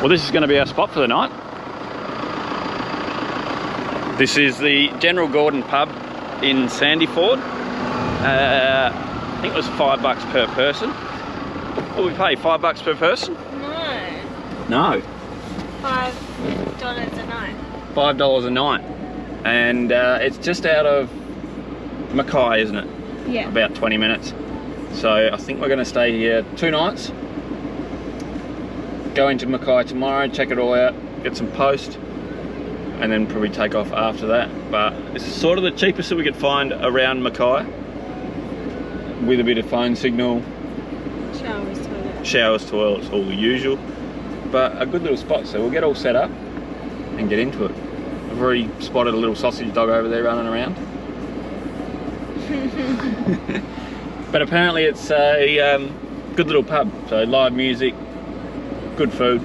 Well, this is going to be our spot for the night. This is the General Gordon pub in Sandyford. I think it was $5 per person. What we pay, $5 per person? No. $5 a night. $5 a night. And it's just out of McKay, isn't it? Yeah. About 20 minutes. So I think we're going to stay here 2 nights. Go into McKay tomorrow, check it all out, get some post, and then probably take off after that. But it's sort of the cheapest that we could find around McKay, with a bit of phone signal, showers, toilets, all the usual. But a good little spot, so we'll get all set up and get into it. I've already spotted a little sausage dog over there running around. But apparently it's a good little pub, so live music, good food,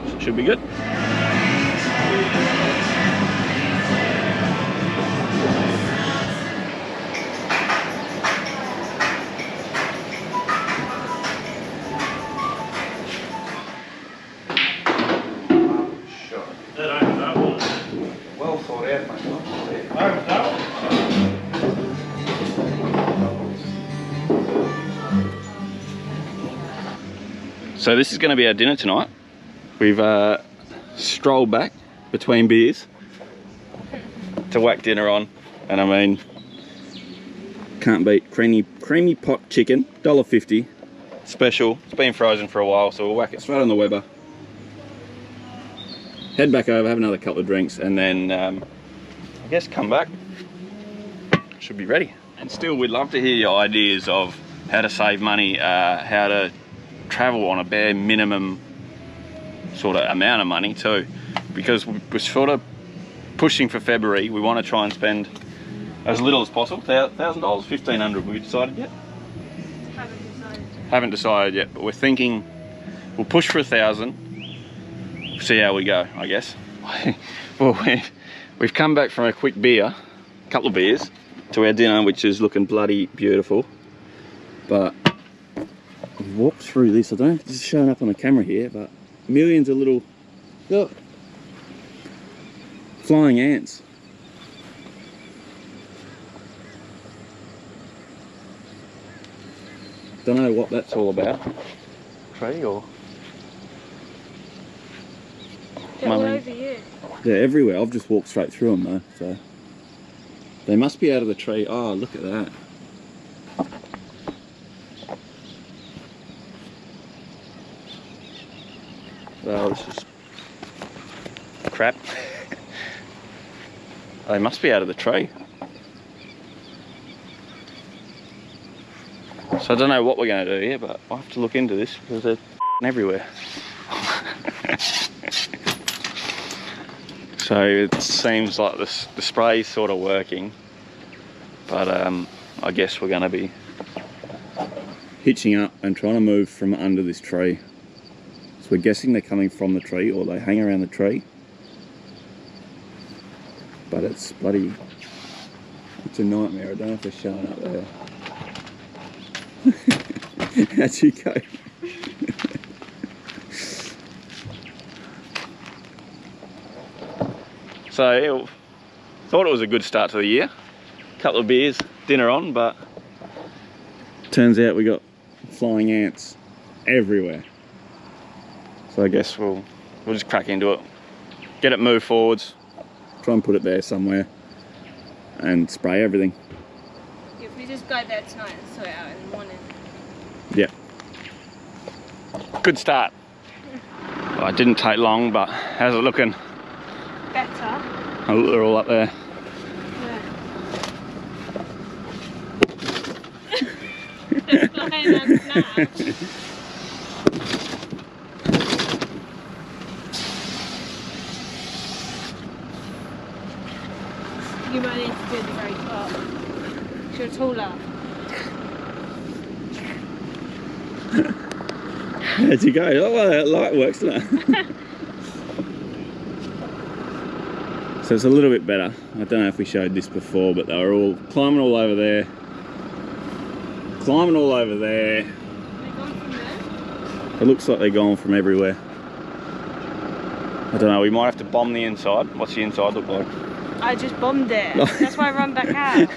so it should be good. Well thought out, mate. So this is going to be our dinner tonight. We've strolled back between beers to whack dinner on, and I mean, can't beat creamy pot chicken, $1.50, special. It's been frozen for a while, so we'll whack it straight on the Weber. Head back over, have another couple of drinks, and then I guess come back. Should be ready. And still, we'd love to hear your ideas of how to save money, how to travel on a bare minimum sort of amount of money too, because we're sort of pushing for February. We want to try and spend as little as possible. $1,000, $1,500. We decided yet? Haven't decided yet, but we're thinking we'll push for 1,000. See how we go, I guess. Well, we've come back from a quick beer, a couple of beers, to our dinner, which is looking bloody beautiful. But we've walked through this. I don't know if this is showing up on the camera here, but millions of little, look, flying ants. Don't know what that's all about. Tree or? They're all over you. They're everywhere. I've just walked straight through them though, so they must be out of the tree. Oh, look at that. Well, this is crap. They must be out of the tree. So I don't know what we're going to do here, but I'll have to look into this because they're everywhere. So it seems like the spray's sort of working, but I guess we're going to be hitching up and trying to move from under this tree. So we're guessing they're coming from the tree or they hang around the tree. But it's bloody, it's a nightmare. I don't know if they're showing up there. How'd you go? So, thought it was a good start to the year. Couple of beers, dinner on, but turns out we got flying ants everywhere. So I guess we'll just crack into it, get it moved forwards, try and put it there somewhere, and spray everything. If we just go there tonight and sort it out in the morning. Yeah. Good start. Well, it didn't take long, but how's it looking? Better. Oh, they're all up there. They're flying us now. You might need to do the very top. You're taller. How'd you go? Oh, well, that light works, doesn't it? So it's a little bit better. I don't know if we showed this before, but they were all climbing all over there. Climbing all over there. Are they gone from there? It looks like they're gone from everywhere. I don't know, we might have to bomb the inside. What's the inside look like? I just bombed it. That's why I run back out.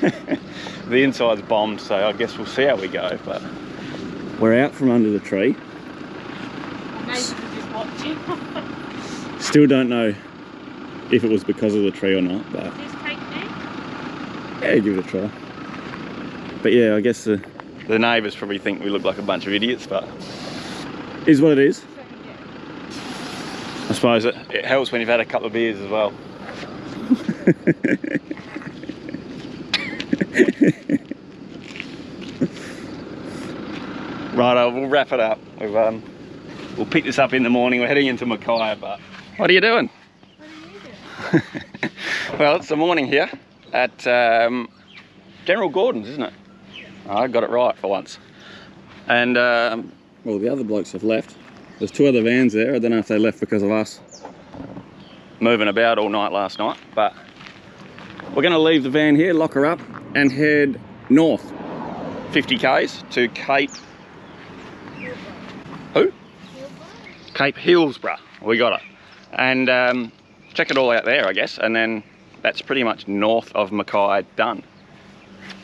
The inside's bombed, so I guess we'll see how we go, but we're out from under the tree. Maybe we're just watching. Still don't know if it was because of the tree or not, but Just take me. yeah, give it a try. But yeah, I guess the neighbours probably think we look like a bunch of idiots, but is what it is. I suppose it helps when you've had a couple of beers as well. Right, we'll wrap it up. We'll pick this up in the morning. We're heading into McKay, but what are you doing? What are you doing? Well, it's the morning here at General Gordon's, isn't it? Oh, I got it right for once. And well, the other blokes have left. There's two other vans there. I don't know if they left because of us moving about all night last night, but we're going to leave the van here, lock her up, and head north 50 k's to Cape... Who? Cape Hillsborough. We got it. And check it all out there, I guess, and then that's pretty much north of McKay done.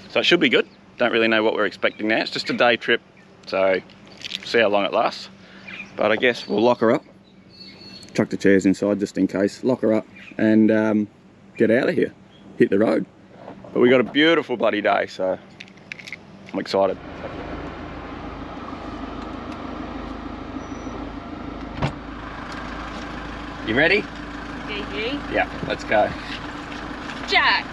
So it should be good. Don't really know what we're expecting now. It's just a day trip, so see how long it lasts. But I guess we'll lock her up, chuck the chairs inside just in case, lock her up, and get out of here, hit the road. But we got a beautiful bloody day, so I'm excited. You ready? Gigi. Yeah, let's go. Jack.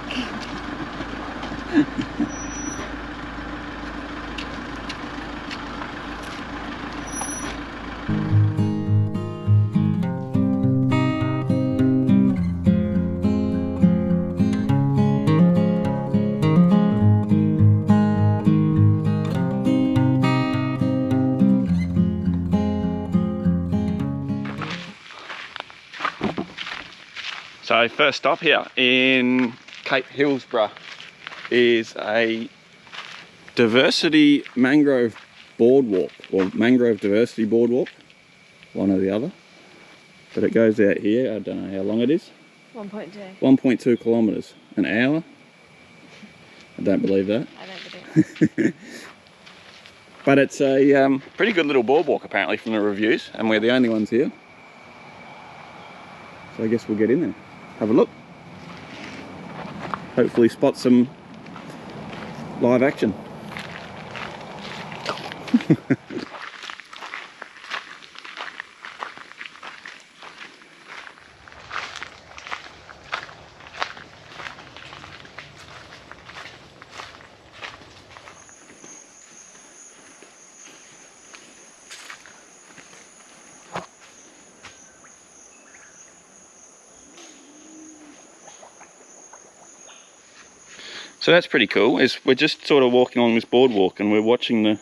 So first stop here in Cape Hillsborough is a diversity mangrove boardwalk, or mangrove diversity boardwalk, one or the other. But it goes out here, I don't know how long it is. 1.2. 1.2 kilometres an hour. I don't believe that. I don't believe it. But it's a pretty good little boardwalk apparently from the reviews, and we're the only ones here. So I guess we'll get in there, have a look. Hopefully spot some live action. So that's pretty cool. We're just sort of walking along this boardwalk and we're watching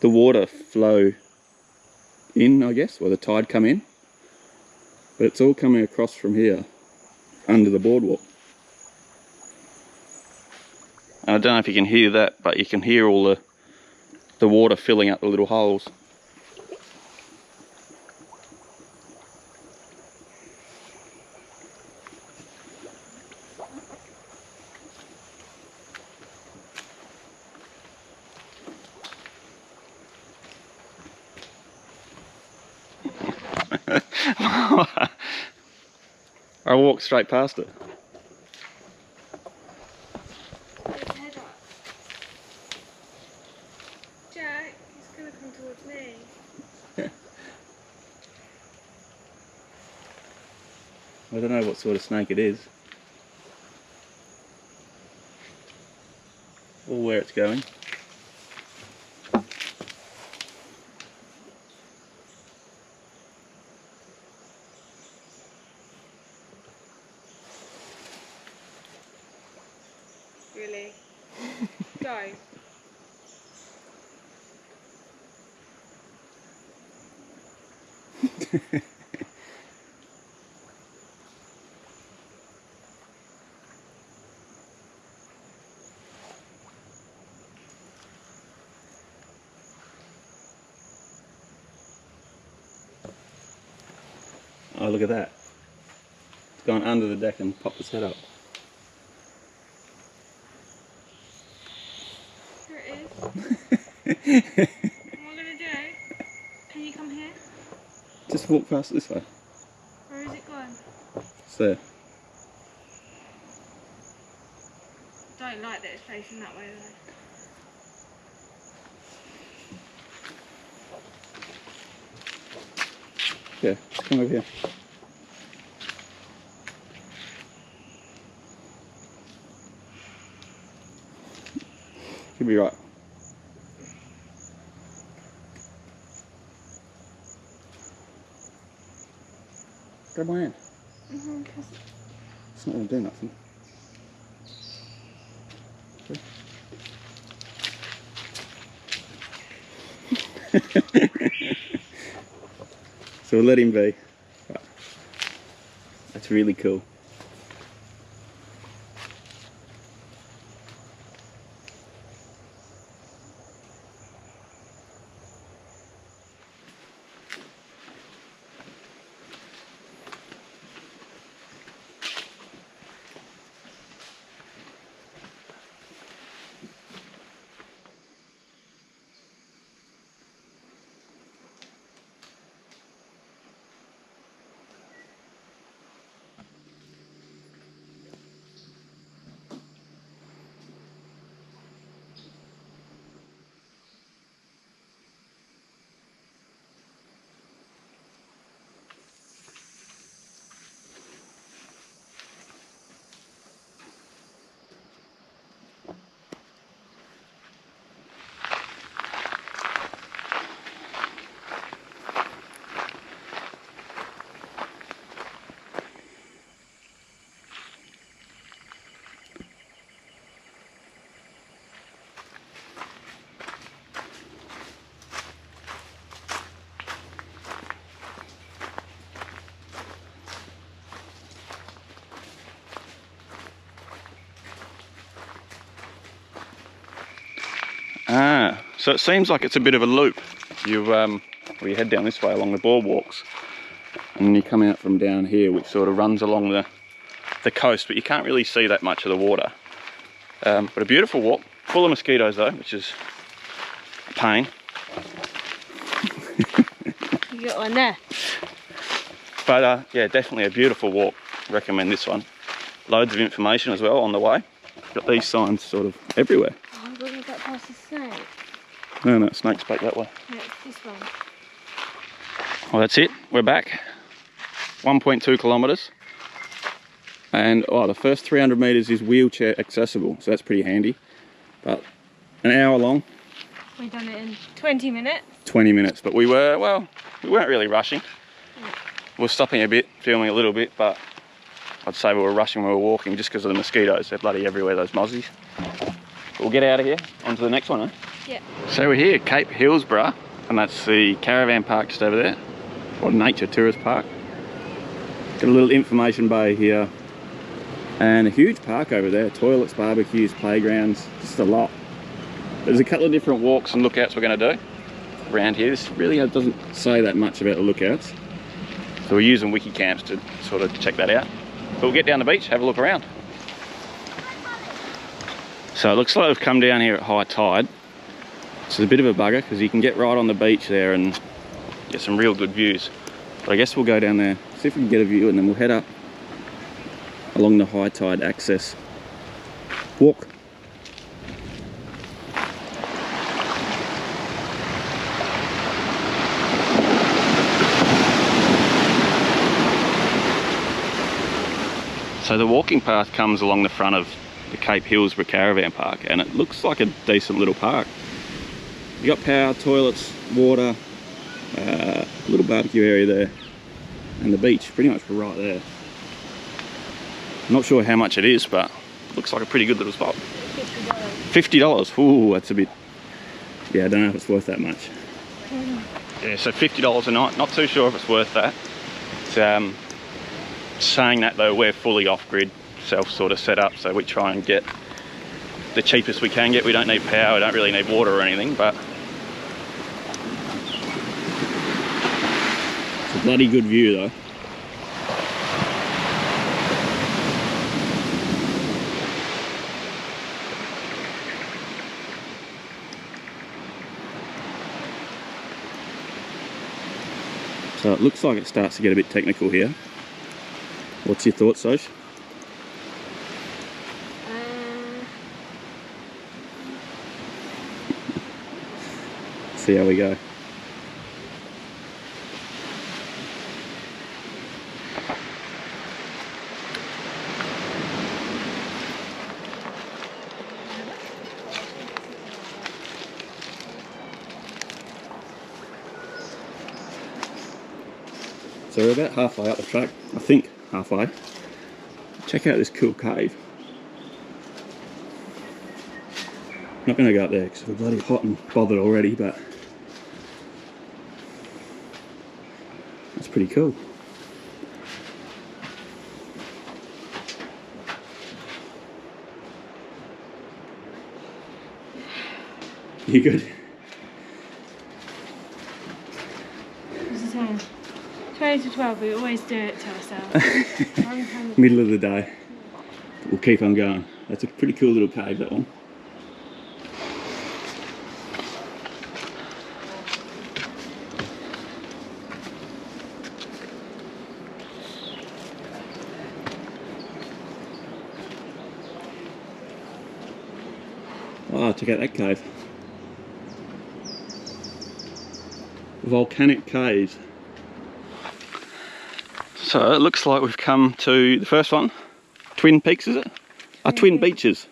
the water flow in, I guess, or the tide come in. But it's all coming across from here, under the boardwalk. And I don't know if you can hear that, but you can hear all the water filling up the little holes. I walked straight past it. Head up. Jack, he's going to come towards me. I don't know what sort of snake it is, or where it's going. Really? Go. Oh, look at that. It's gone under the deck and popped its head up. Here it is. What am I going to do? Can you come here? Just walk past this way. Where is it gone? It's there. Don't like that it's facing that way though. Yeah, just come over here. Should be right. Grab my hand. It's not going to do nothing. So we'll let him be. Right. That's really cool. Ah, so it seems like it's a bit of a loop. You head down this way along the boardwalks, and you come out from down here, which sort of runs along the coast, but you can't really see that much of the water. But a beautiful walk, full of mosquitoes though, which is a pain. You got one there. But yeah, definitely a beautiful walk. Recommend this one. Loads of information as well on the way. Got these signs sort of everywhere. Oh, I'm going to get past the snake. No, snake's back that way. No, it's this one. Well, that's it. We're back. 1.2 kilometres. And the first 300 metres is wheelchair accessible, so that's pretty handy. But an hour long. We've done it in 20 minutes. 20 minutes, but we weren't really rushing. Yeah. We were stopping a bit, filming a little bit, but I'd say we were rushing when we were walking just because of the mosquitoes. They're bloody everywhere, those mozzies. But we'll get out of here, on to the next one, eh? Yeah. So we're here, Cape Hillsborough, and that's the Caravan park just over there, or Nature Tourist Park. Got a little information bay here, and a huge park over there. Toilets, barbecues, playgrounds, just a lot. There's a couple of different walks and lookouts we're going to do around here. This really doesn't say that much about the lookouts, so we're using Wikicamps to sort of check that out. But we'll get down the beach, have a look around. So it looks like we've come down here at high tide. It's a bit of a bugger because you can get right on the beach there and get some real good views. But I guess we'll go down there, see if we can get a view, and then we'll head up along the high tide access walk. So the walking path comes along the front of the Cape Hillsborough Caravan Park, and it looks like a decent little park. You got power, toilets, water, a little barbecue area there, and the beach pretty much right there. I'm not sure how much it is, but it looks like a pretty good little spot. $50. $50, ooh, that's a bit, yeah, I don't know if it's worth that much. Yeah, so $50 a night, not too sure if it's worth that. It's, saying that though, we're fully off-grid, self sort of set up, so we try and get the cheapest we can get. We don't need power, we don't really need water or anything, but it's a bloody good view though. So it looks like it starts to get a bit technical here. What's your thoughts, Soch? See how we go. So we're about halfway up the track, I think halfway. Check out this cool cave. Not going to go up there because we're bloody hot and bothered already, but that's pretty cool. You good? What's the time? 20 to 12, we always do it to ourselves. Middle of the day. We'll keep on going. That's a pretty cool little cave, that one. Oh, check out that cave. Volcanic caves. So it looks like we've come to the first one. Twin Peaks, is it? Twin Beaches.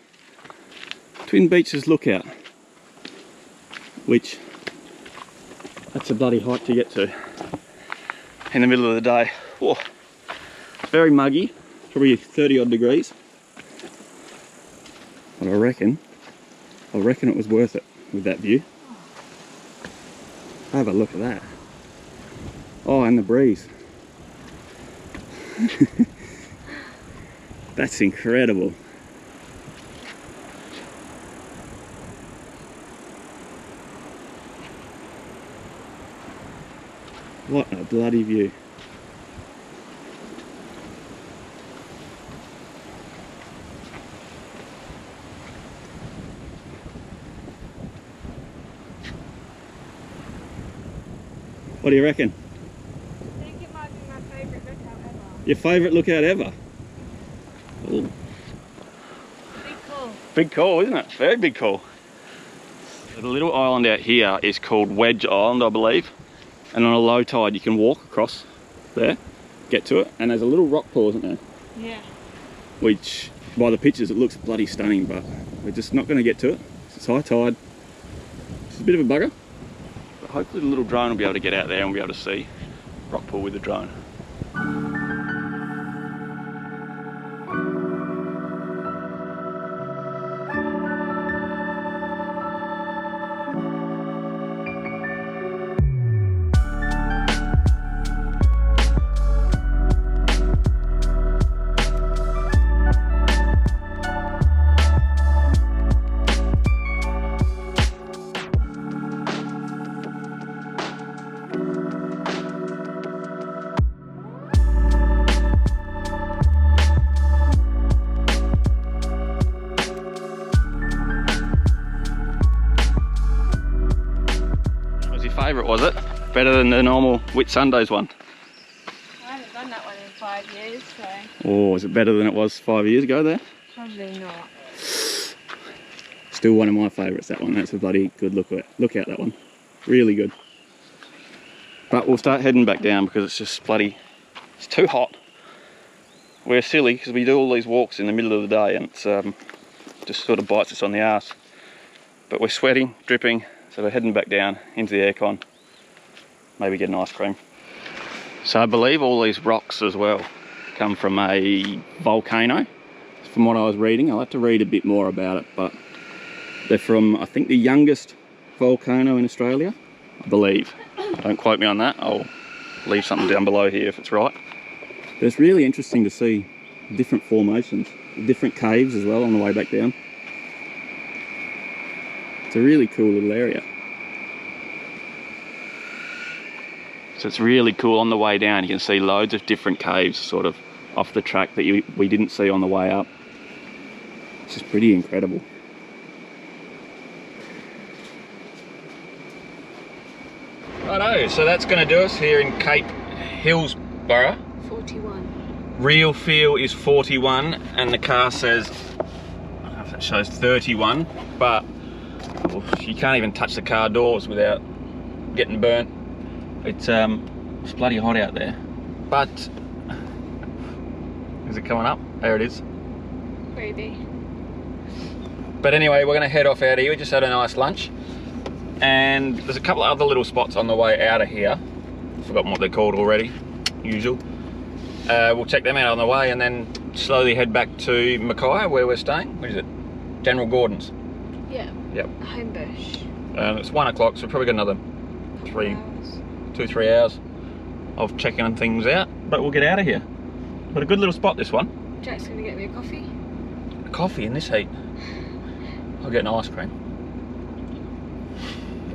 Twin Beaches Lookout. Which, that's a bloody hike to get to in the middle of the day. Whoa. It's very muggy, probably 30 odd degrees. But I reckon it was worth it with that view. Have a look at that. Oh, and the breeze. That's incredible. What a bloody view. What do you reckon? I think it might be my favourite lookout ever. Your favourite lookout ever? Ooh. Big call. Big call, isn't it? Very big call. So the little island out here is called Wedge Island, I believe. And on a low tide you can walk across there, get to it, and there's a little rock pool, isn't there? Yeah. Which, by the pictures, it looks bloody stunning, but we're just not going to get to it. It's high tide. It's a bit of a bugger. But hopefully the little drone will be able to get out there and we'll be able to see rock pool with the drone. Favourite, was it? Better than the normal Whitsundays one? I haven't done that one in 5 years, so... Oh, is it better than it was 5 years ago there? Probably not. Still one of my favourites, that one. That's a bloody good look out, that one. Really good. But we'll start heading back down because it's just bloody... It's too hot. We're silly because we do all these walks in the middle of the day and it's just sort of bites us on the arse. But we're sweating, dripping. So we're heading back down into the aircon, maybe get an ice cream. So I believe all these rocks as well come from a volcano. From what I was reading, I'll have to read a bit more about it, but they're from, I think, the youngest volcano in Australia, I believe. Don't quote me on that, I'll leave something down below here if it's right. But it's really interesting to see different formations, different caves as well on the way back down. It's a really cool little area. So it's really cool on the way down. You can see loads of different caves sort of off the track that we didn't see on the way up. It's just pretty incredible. Righto, so that's going to do us here in Cape Hillsborough. 41. Real feel is 41, and the car says, I don't know if that shows 31, but you can't even touch the car doors without getting burnt. It's bloody hot out there. But is it coming up? There it is. Maybe. But anyway, we're gonna head off out of here. We just had a nice lunch, and there's a couple of other little spots on the way out of here. Forgotten what they're called already. Usual. We'll check them out on the way, and then slowly head back to McKay, where we're staying. What is it? General Gordon's. Yeah. Yep. Homebush. It's 1 o'clock, so we've probably got another 2-3 hours of checking things out. But we'll get out of here. But a good little spot, this one. Jack's gonna get me a coffee. A coffee in this heat. I'll get an ice cream.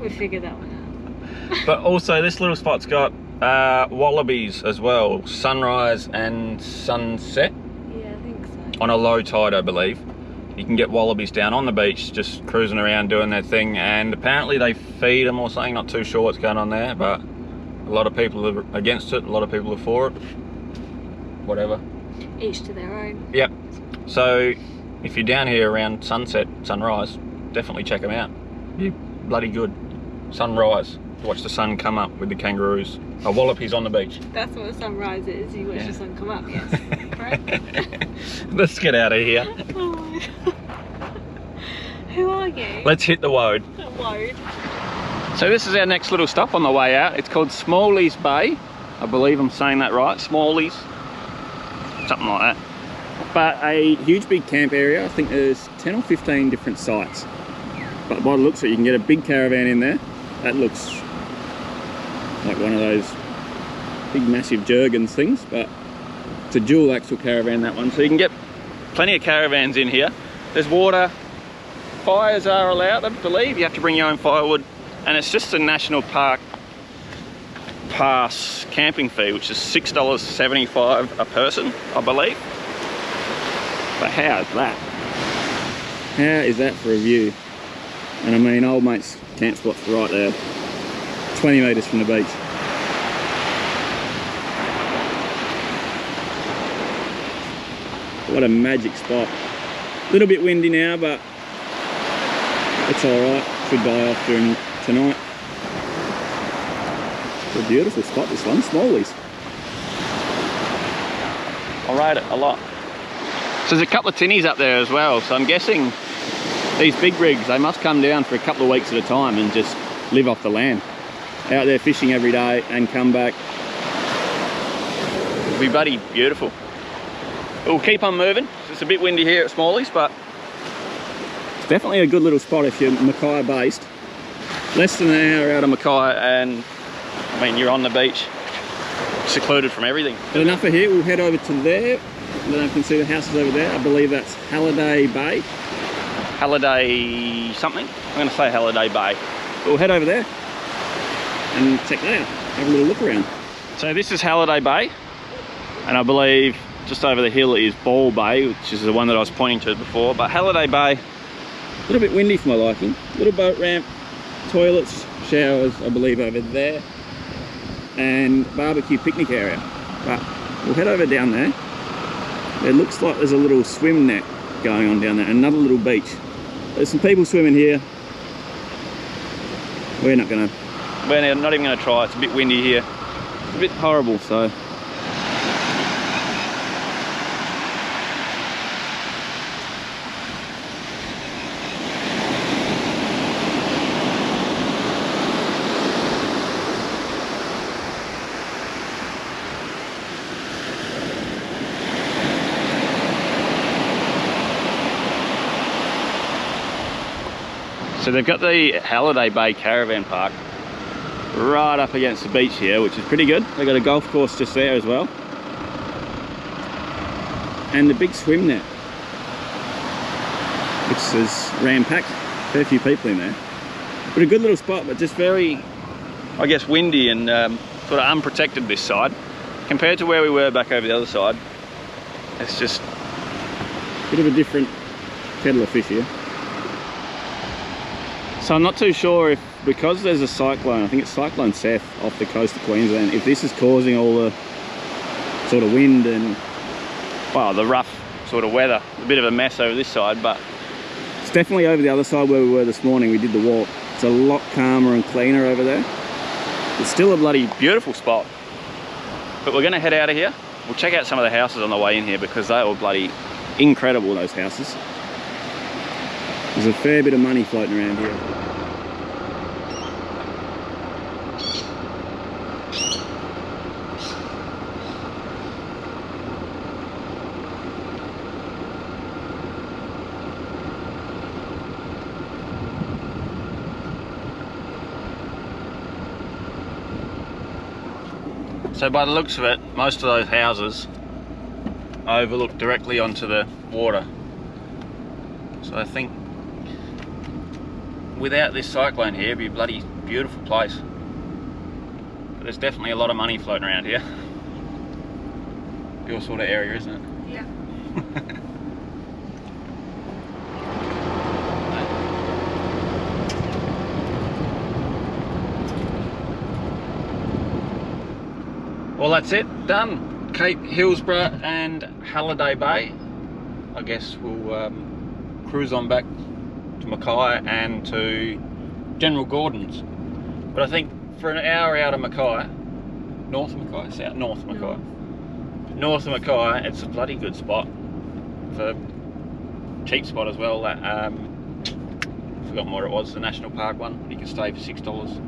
We figured that one out. But also, this little spot's got wallabies as well, sunrise and sunset. Yeah, I think so. On a low tide, I believe. You can get wallabies down on the beach, just cruising around doing their thing, and apparently they feed them or something. Not too sure what's going on there, but a lot of people are against it, a lot of people are for it. Whatever. Each to their own. Yep. So if you're down here around sunset, sunrise, definitely check them out. You're bloody good. Sunrise. Watch the sun come up with the kangaroos. A wallabies on the beach. That's what a sunrise is. You watch the sun come up, yes. Right? Let's get out of here. Oh my God. Who are you? Let's hit the road. The road. So this is our next little stop on the way out. It's called Smalley's Bay. I believe I'm saying that right. Smalley's. Something like that. But a huge big camp area. I think there's 10 or 15 different sites. But by the looks of it, you can get a big caravan in there. That looks like one of those big massive Jurgens things, but it's a dual axle caravan, that one. So you can get plenty of caravans in here. There's water. Fires are allowed, I believe. You have to bring your own firewood. And it's just a national park pass camping fee, which is $6.75 a person, I believe. But how is that? How is that for a view? And I mean, old mate's camp spot's right there, 20 metres from the beach. What a magic spot. A little bit windy now, but it's alright. Should die off during tonight. It's a beautiful spot, this one, Smalley's. I rate it a lot. So there's a couple of tinnies up there as well, so I'm guessing these big rigs, they must come down for a couple of weeks at a time and just live off the land. Out there fishing every day and come back. It'll be bloody beautiful. We'll keep on moving. It's a bit windy here at Smalley's, but it's definitely a good little spot if you're McKay based. Less than an hour out of McKay, and I mean, you're on the beach, secluded from everything. But enough of here, we'll head over to there. I don't know if you can see the houses over there. I believe that's Halliday Bay. Halliday something? I'm going to say Halliday Bay. But we'll head over there and check that out. Have a little look around. So this is Halliday Bay, and I believe just over the hill is Ball Bay, which is the one that I was pointing to before. But Halliday Bay, a little bit windy for my liking. Little boat ramp, toilets, showers, I believe over there, and barbecue picnic area. But we'll head over down there. It looks like there's a little swim net going on down there, another little beach. There's some people swimming here. We're not even gonna try. It's a bit windy here. It's a bit horrible, so. So they've got the Halliday Bay Caravan Park right up against the beach here, which is pretty good. They've got a golf course just there as well. And the big swim net, which is ram-packed, fair few people in there. But a good little spot, but just very, I guess, windy and sort of unprotected this side. Compared to where we were back over the other side, it's just a bit of a different kettle of fish here. So I'm not too sure if because there's a cyclone, I think it's Cyclone Seth off the coast of Queensland, if this is causing all the sort of wind and, well, the rough sort of weather, a bit of a mess over this side, but it's definitely over the other side where we were this morning. We did the walk. It's a lot calmer and cleaner over there. It's still a bloody beautiful spot. But we're gonna head out of here. We'll check out some of the houses on the way in here because they were bloody incredible, those houses. There's a fair bit of money floating around here. So by the looks of it, most of those houses overlook directly onto the water. So I think without this cyclone here, it'd be a bloody beautiful place. But there's definitely a lot of money floating around here. Your sort of area, isn't it? Yeah. Well, that's it, done. Cape Hillsborough and Halliday Bay. I guess we'll cruise on back to McKay and to General Gordon's. But I think for an hour out of McKay, north of McKay, south, north of McKay. North of McKay, it's a bloody good spot. It's a cheap spot as well. That I've forgotten what it was, the National Park one. You can stay for $6.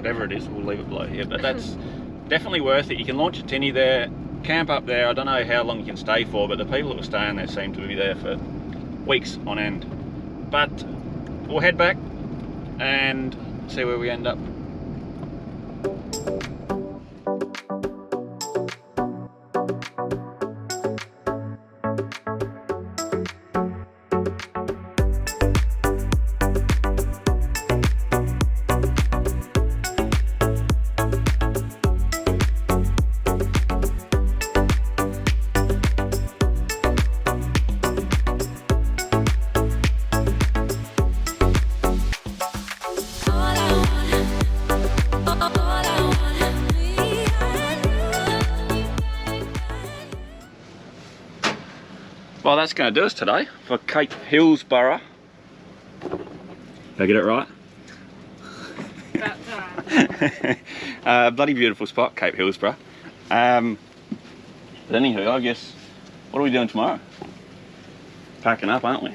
Whatever it is, we'll leave it below here, but that's definitely worth it. You can launch a tinny there, camp up there. I don't know how long you can stay for, but the people that were staying there seem to be there for weeks on end. But we'll head back and see where we end up. Well, that's going to do us today for Cape Hillsborough. Did I get it right? That's right. Bloody beautiful spot, Cape Hillsborough. But anywho, I guess, what are we doing tomorrow? Packing up, aren't we?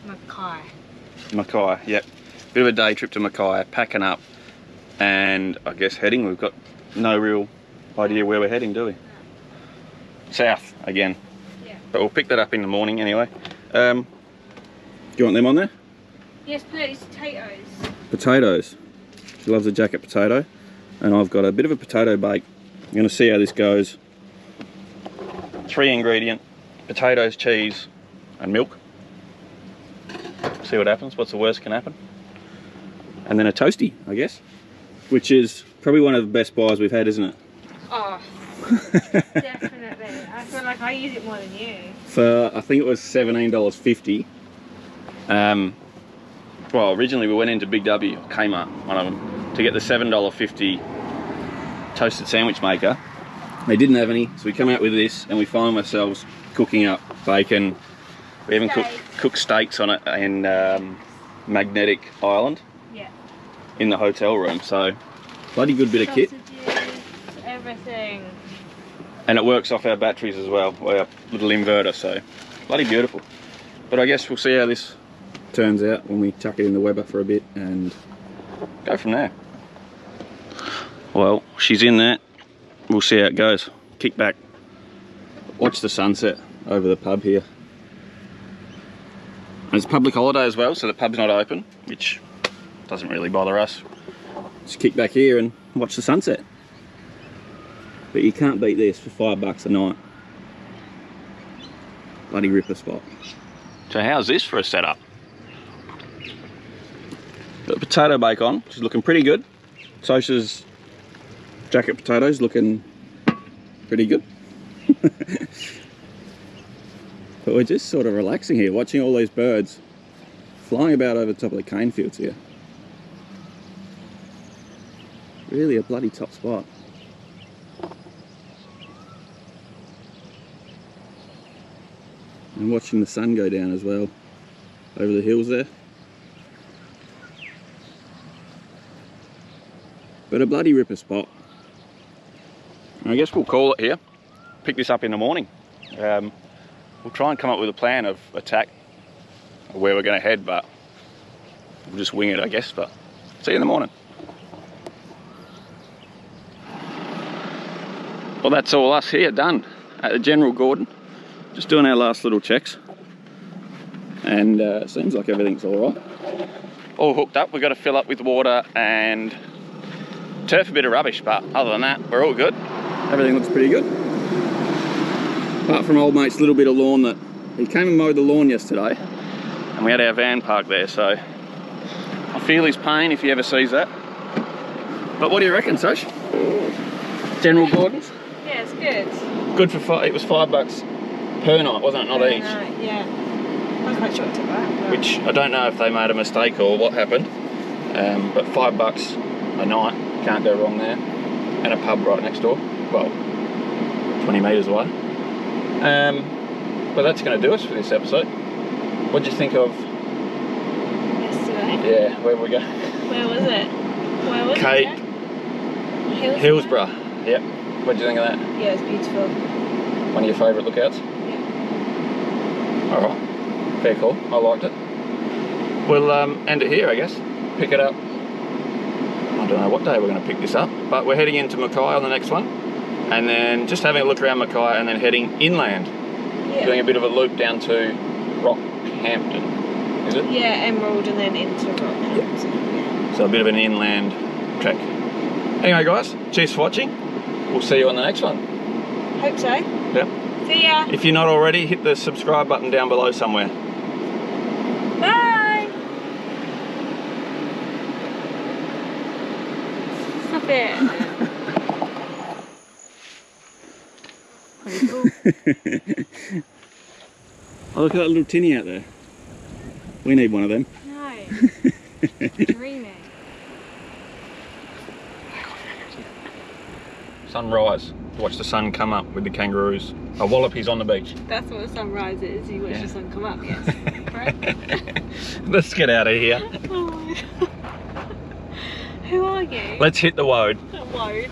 McKay. McKay, yep. Bit of a day trip to McKay, packing up, and I guess heading. We've got no real idea where we're heading, do we? South again. But we'll pick that up in the morning anyway. Do you want them on there? Yes, please. Potatoes. Potatoes. She loves a jacket potato. And I've got a bit of a potato bake. I'm going to see how this goes. 3 ingredient, potatoes, cheese and milk. See what happens, what's the worst can happen. And then a toasty, I guess. Which is probably one of the best buys we've had, isn't it? Oh, definitely. I feel like I use it more than you. For, I think it was $17.50. Well, originally we went into Big W, Kmart, one of them, to get the $7.50 toasted sandwich maker. They didn't have any, so we come out with this and we find ourselves cooking up bacon. We even cooked steaks on it in Magnetic Island. Yeah. In the hotel room, so bloody good bit of kit. Everything. And it works off our batteries as well, our little inverter, so bloody beautiful. But I guess we'll see how this turns out when we chuck it in the Weber for a bit and go from there. Well, she's in there. We'll see how it goes. Kick back, watch the sunset over the pub here. And it's a public holiday as well, so the pub's not open, which doesn't really bother us. Just kick back here and watch the sunset. But you can't beat this for $5 a night. Bloody ripper spot. So how's this for a setup? Got the potato bake on, which is looking pretty good. Sosha's jacket potatoes looking pretty good. But we're just sort of relaxing here, watching all these birds flying about over the top of the cane fields here. Really a bloody top spot. And watching the sun go down as well over the hills there. But a bloody ripper spot. I guess we'll call it here. Pick this up in the morning. We'll try and come up with a plan of attack, where we're going to head, but we'll just wing it, I guess. But see you in the morning. Well, that's all us here done at the General Gordon. Just doing our last little checks, and seems like everything's all right. All hooked up. We've got to fill up with water and turf a bit of rubbish, but other than that, we're all good. Everything looks pretty good. Apart from old mate's little bit of lawn that he came and mowed the lawn yesterday, and we had our van parked there, so I feel his pain if he ever sees that. But what do you reckon, Sosh? General Gordon's? Yeah, it's good. Good for it was $5 per night, wasn't it? Not each. Yeah. I was quite shocked at that. But... Which I don't know if they made a mistake or what happened, but $5 a night, can't go wrong there. And a pub right next door, well, 20 metres away. But that's going to do us for this episode. What did you think of yesterday? Yeah, where we go? Where was it? Where was Cape it? Hillsborough. Yep. What did you think of that? Yeah, it's beautiful. One of your favourite lookouts? Yeah. Alright, fair call. I liked it. We'll end it here, I guess. Pick it up. I don't know what day we're going to pick this up, but we're heading into McKay on the next one, and then just having a look around McKay and then heading inland. Yeah. Doing a bit of a loop down to Rockhampton, is it? Yeah, Emerald and then into Rockhampton. Yeah. So a bit of an inland trek. Anyway guys, cheers for watching. We'll see you on the next one. Hope so. Yep. See ya. If you're not already, hit the subscribe button down below somewhere. Bye. Stop it. Oh, look at that little tinny out there. We need one of them. No. Dreaming. Sunrise. Watch the sun come up with the kangaroos. A wallabies on the beach. That's what a sunrise is. You watch the sun come up, yes. Right? Let's get out of here. Oh my God. Who are you? Let's hit the road. The road.